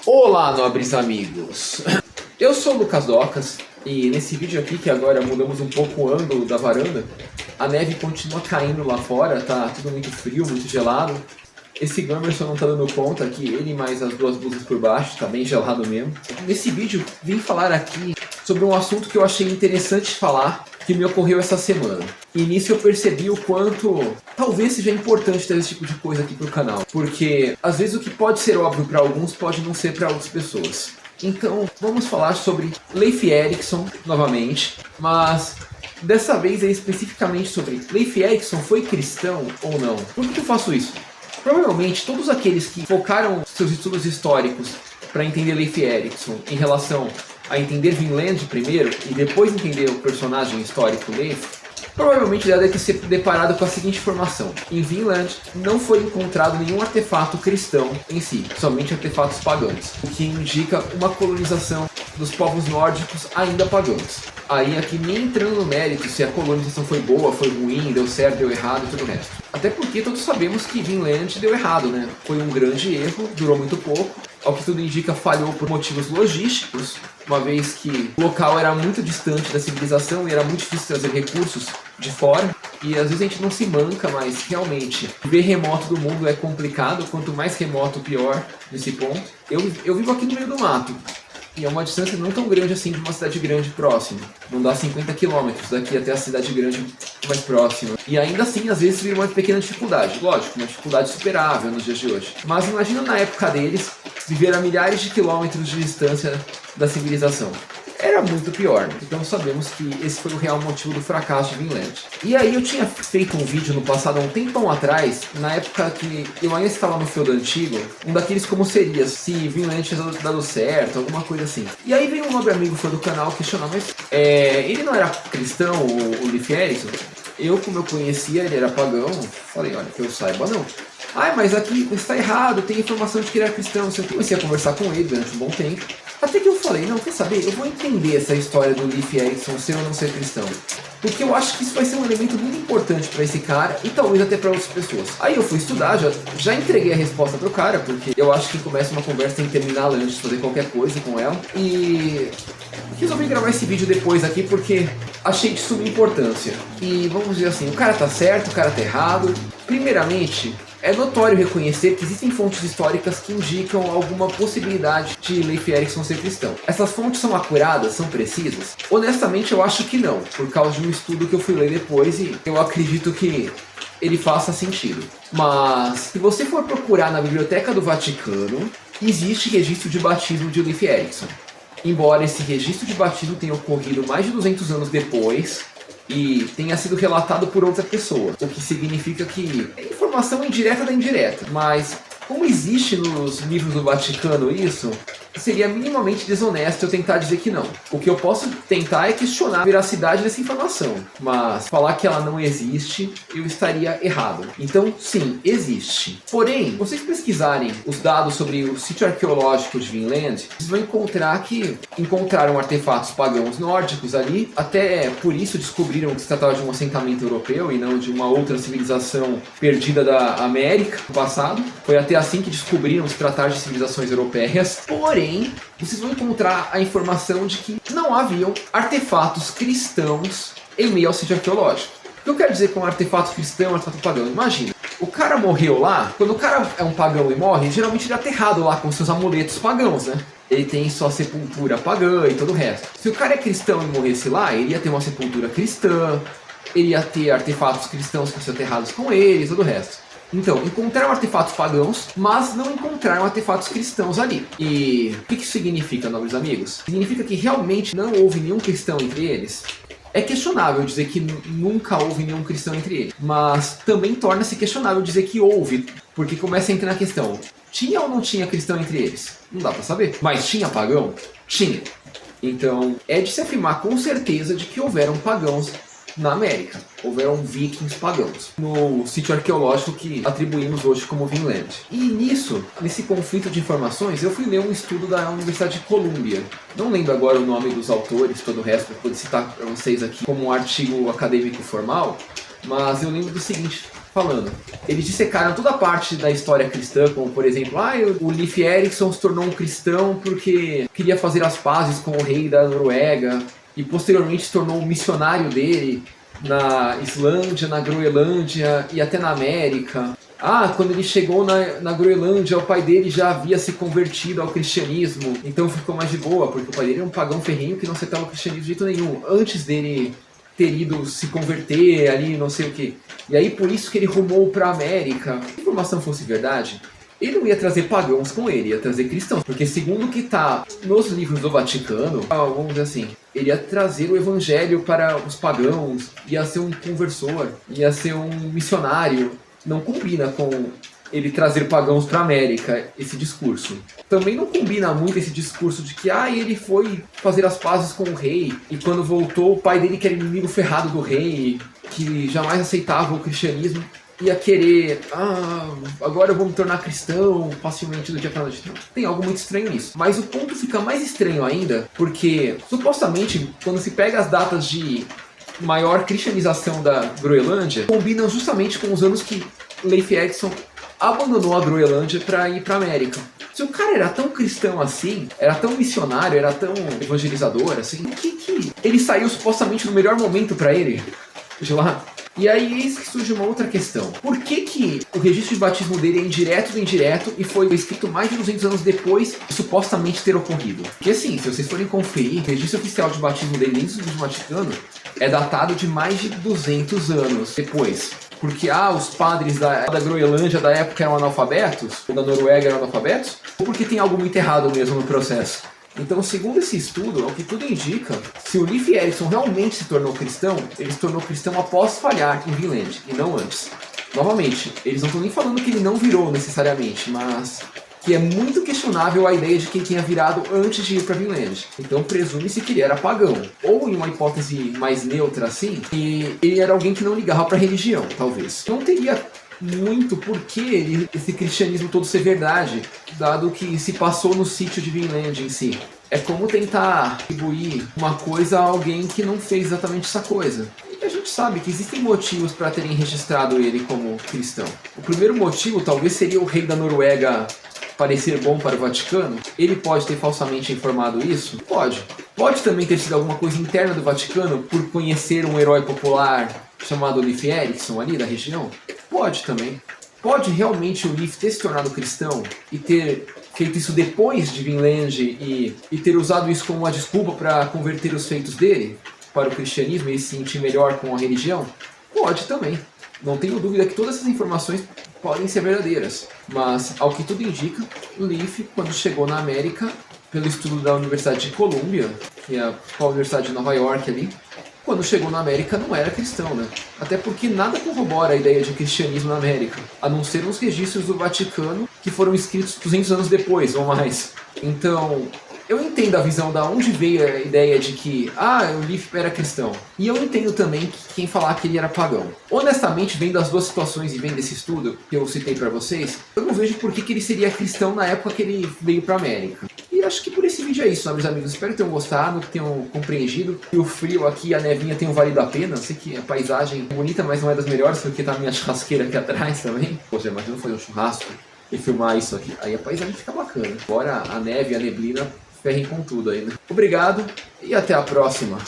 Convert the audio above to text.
Olá, nobres amigos! Eu sou o Lucas Docas e nesse vídeo aqui, que agora mudamos um pouco o ângulo da varanda, a neve continua caindo lá fora, tá tudo muito frio, muito gelado. Esse Gamerson não tá dando conta que ele mais as duas blusas por baixo, tá bem gelado mesmo. Nesse vídeo vim falar aqui sobre um assunto que eu achei interessante falar, que me ocorreu essa semana. E nisso eu percebi o quanto talvez seja importante ter esse tipo de coisa aqui pro canal. Porque às vezes o que pode ser óbvio para alguns pode não ser para outras pessoas. Então vamos falar sobre Leif Erikson novamente, mas dessa vez é especificamente sobre Leif Erikson foi cristão ou não. Por que eu faço isso? Provavelmente todos aqueles que focaram seus estudos históricos para entender Leif Erikson em relação a entender Vinland primeiro e depois entender o personagem histórico Leif, provavelmente já deve ter se deparado com a seguinte informação: em Vinland não foi encontrado nenhum artefato cristão em si, somente artefatos pagãos, o que indica uma colonização dos povos nórdicos ainda pagãos. Aí aqui nem entrando no mérito se a colonização foi boa, foi ruim, deu certo, deu errado e tudo o resto. Até porque todos sabemos que Vinland deu errado, né? Foi um grande erro, durou muito pouco. Ao que tudo indica, falhou por motivos logísticos, uma vez que o local era muito distante da civilização e era muito difícil trazer recursos de fora. E às vezes a gente não se manca, mas realmente viver remoto do mundo é complicado. Quanto mais remoto, pior nesse ponto. Eu vivo aqui no meio do mato. E é uma distância não tão grande assim de uma cidade grande próxima. Não dá 50 km daqui até a cidade grande mais próxima. E ainda assim, às vezes, vira uma pequena dificuldade. Lógico, uma dificuldade superável nos dias de hoje. Mas imagina na época deles, viver a milhares de quilômetros de distância da civilização. Era muito pior, né? Então sabemos que esse foi o real motivo do fracasso de Vinland. E aí eu tinha feito um vídeo no passado, há um tempão atrás, na época que eu ainda estava no feudo antigo, um daqueles como seria, se Vinland tinha dado certo, alguma coisa assim. E aí veio um nobre amigo fã do canal questionar, mas ele não era cristão, o Leif Erikson? Eu, como eu conhecia, ele era pagão, falei, olha, que eu saiba não. Ah, mas aqui está errado, tem informação de que ele era cristão. Eu comecei a conversar com ele durante um bom tempo. Até que eu falei, não, quer saber, eu vou entender essa história do Leif Erikson ser ou não ser cristão. Porque eu acho que isso vai ser um elemento muito importante para esse cara e talvez até para outras pessoas. Aí eu fui estudar, já entreguei a resposta pro cara, porque eu acho que começa uma conversa tem que terminar antes de fazer qualquer coisa com ela. E resolvi gravar esse vídeo depois aqui porque achei de suma importância. E vamos dizer assim, o cara tá certo, o cara tá errado. Primeiramente, é notório reconhecer que existem fontes históricas que indicam alguma possibilidade de Leif Erikson ser cristão. Essas fontes são acuradas, são precisas? Honestamente eu acho que não, por causa de um estudo que eu fui ler depois e eu acredito que ele faça sentido. Mas se você for procurar na Biblioteca do Vaticano, existe registro de batismo de Leif Erikson. Embora esse registro de batismo tenha ocorrido mais de 200 anos depois e tenha sido relatado por outra pessoa, o que significa que é informação indireta da indireta, mas como existe nos livros do Vaticano isso, seria minimamente desonesto eu tentar dizer que não. O que eu posso tentar é questionar a veracidade dessa informação, mas falar que ela não existe, eu estaria errado. Então, sim, existe. Porém, se vocês pesquisarem os dados sobre o sítio arqueológico de Vinland, vocês vão encontrar que encontraram artefatos pagãos nórdicos ali, até por isso descobriram que se tratava de um assentamento europeu e não de uma outra civilização perdida da América no passado. Foi até assim que descobriram se tratar de civilizações europeias. Porém, vocês vão encontrar a informação de que não haviam artefatos cristãos em meio ao sítio arqueológico. O que eu quero dizer com artefato cristão, artefato pagão? Imagina, o cara morreu lá, quando o cara é um pagão e morre, geralmente ele é aterrado lá com seus amuletos pagãos, né? Ele tem sua sepultura pagã e todo o resto. Se o cara é cristão e morresse lá, ele ia ter uma sepultura cristã, ele ia ter artefatos cristãos que são aterrados com ele e todo o resto. Então, encontraram artefatos pagãos, mas não encontraram artefatos cristãos ali. E o que isso significa, nobres amigos? Significa que realmente não houve nenhum cristão entre eles? É questionável dizer que nunca houve nenhum cristão entre eles, mas também torna-se questionável dizer que houve, porque começa a entrar na questão, tinha ou não tinha cristão entre eles? Não dá pra saber. Mas tinha pagão? Tinha. Então, é de se afirmar com certeza de que houveram pagãos na América. Houveram vikings pagãos no sítio arqueológico que atribuímos hoje como Vinland. E nesse conflito de informações, eu fui ler um estudo da Universidade de Colômbia. Não lembro agora o nome dos autores, todo o resto, para poder citar para vocês aqui como um artigo acadêmico formal, mas eu lembro do seguinte: falando. Eles dissecaram toda a parte da história cristã, como por exemplo, o Leif Erikson se tornou um cristão porque queria fazer as pazes com o rei da Noruega e posteriormente se tornou um missionário dele na Islândia, na Groenlândia e até na América. Quando ele chegou na Groenlândia, o pai dele já havia se convertido ao cristianismo, então ficou mais de boa, porque o pai dele era um pagão ferrenho que não aceitava o cristianismo de jeito nenhum, antes dele ter ido se converter ali, não sei o que. E aí por isso que ele rumou para a América. Se a informação fosse verdade, ele não ia trazer pagãos com ele, ia trazer cristãos. Porque segundo o que está nos livros do Vaticano, vamos dizer assim, ele ia trazer o evangelho para os pagãos, ia ser um conversor, ia ser um missionário. Não combina com ele trazer pagãos para a América, esse discurso. Também não combina muito esse discurso de que ele foi fazer as pazes com o rei, e quando voltou o pai dele, que era inimigo ferrado do rei, que jamais aceitava o cristianismo, ia querer, agora eu vou me tornar cristão facilmente do dia para noite. Tem algo muito estranho nisso. Mas o ponto fica mais estranho ainda, porque supostamente quando se pega as datas de maior cristianização da Groenlândia, combinam justamente com os anos que Leif Erikson abandonou a Groenlândia para ir para a América. Se o cara era tão cristão assim, era tão missionário, era tão evangelizador assim, que ele saiu supostamente no melhor momento para ele de lá? E aí eis que surge uma outra questão. Por que o registro de batismo dele é indireto do indireto e foi escrito mais de 200 anos depois de supostamente ter ocorrido? Porque assim, se vocês forem conferir, o registro oficial de batismo dele dentro do Vaticano é datado de mais de 200 anos depois. Porque os padres da Groenlândia da época eram analfabetos, ou da Noruega eram analfabetos, ou porque tem algo muito errado mesmo no processo. Então, segundo esse estudo, ao que tudo indica, se o Leif Erikson realmente se tornou cristão, ele se tornou cristão após falhar em Vinland, e não antes. Novamente, eles não estão nem falando que ele não virou necessariamente, mas que é muito questionável a ideia de que ele tenha virado antes de ir para Vinland. Então presume-se que ele era pagão. Ou, em uma hipótese mais neutra assim, que ele era alguém que não ligava para a religião, talvez. Não teria muito porquê esse cristianismo todo ser verdade, dado que se passou no sítio de Vinland em si. É como tentar atribuir uma coisa a alguém que não fez exatamente essa coisa. E a gente sabe que existem motivos para terem registrado ele como cristão. O primeiro motivo talvez seria o rei da Noruega parecer bom para o Vaticano. Ele pode ter falsamente informado isso? Pode. Pode também ter sido alguma coisa interna do Vaticano por conhecer um herói popular chamado Leif Erikson ali da região? Pode também. Pode realmente o Leif ter se tornado cristão e ter feito isso depois de Vinland e ter usado isso como uma desculpa para converter os feitos dele para o cristianismo e se sentir melhor com a religião? Pode também. Não tenho dúvida que todas essas informações podem ser verdadeiras. Mas, ao que tudo indica, o Leif, quando chegou na América, pelo estudo da Universidade de Columbia, que é a principal universidade de Nova York ali, quando chegou na América não era cristão, né? Até porque nada corrobora a ideia de cristianismo na América, a não ser os registros do Vaticano que foram escritos 200 anos depois ou mais. Então, eu entendo a visão da onde veio a ideia de que, o Leif era cristão. E eu entendo também quem falar que ele era pagão. Honestamente, vendo as duas situações e vendo esse estudo que eu citei pra vocês, eu não vejo por que ele seria cristão na época que ele veio pra América. E acho que por esse vídeo é isso, meus amigos. Espero que tenham gostado, que tenham compreendido. E o frio aqui, a nevinha tenham valido a pena. Eu sei que a paisagem é bonita, mas não é das melhores, porque tá a minha churrasqueira aqui atrás também. Poxa, imagina fazer um churrasco e filmar isso aqui. Aí a paisagem fica bacana. Fora a neve e a neblina ferrem com tudo aí, né? Obrigado e até a próxima.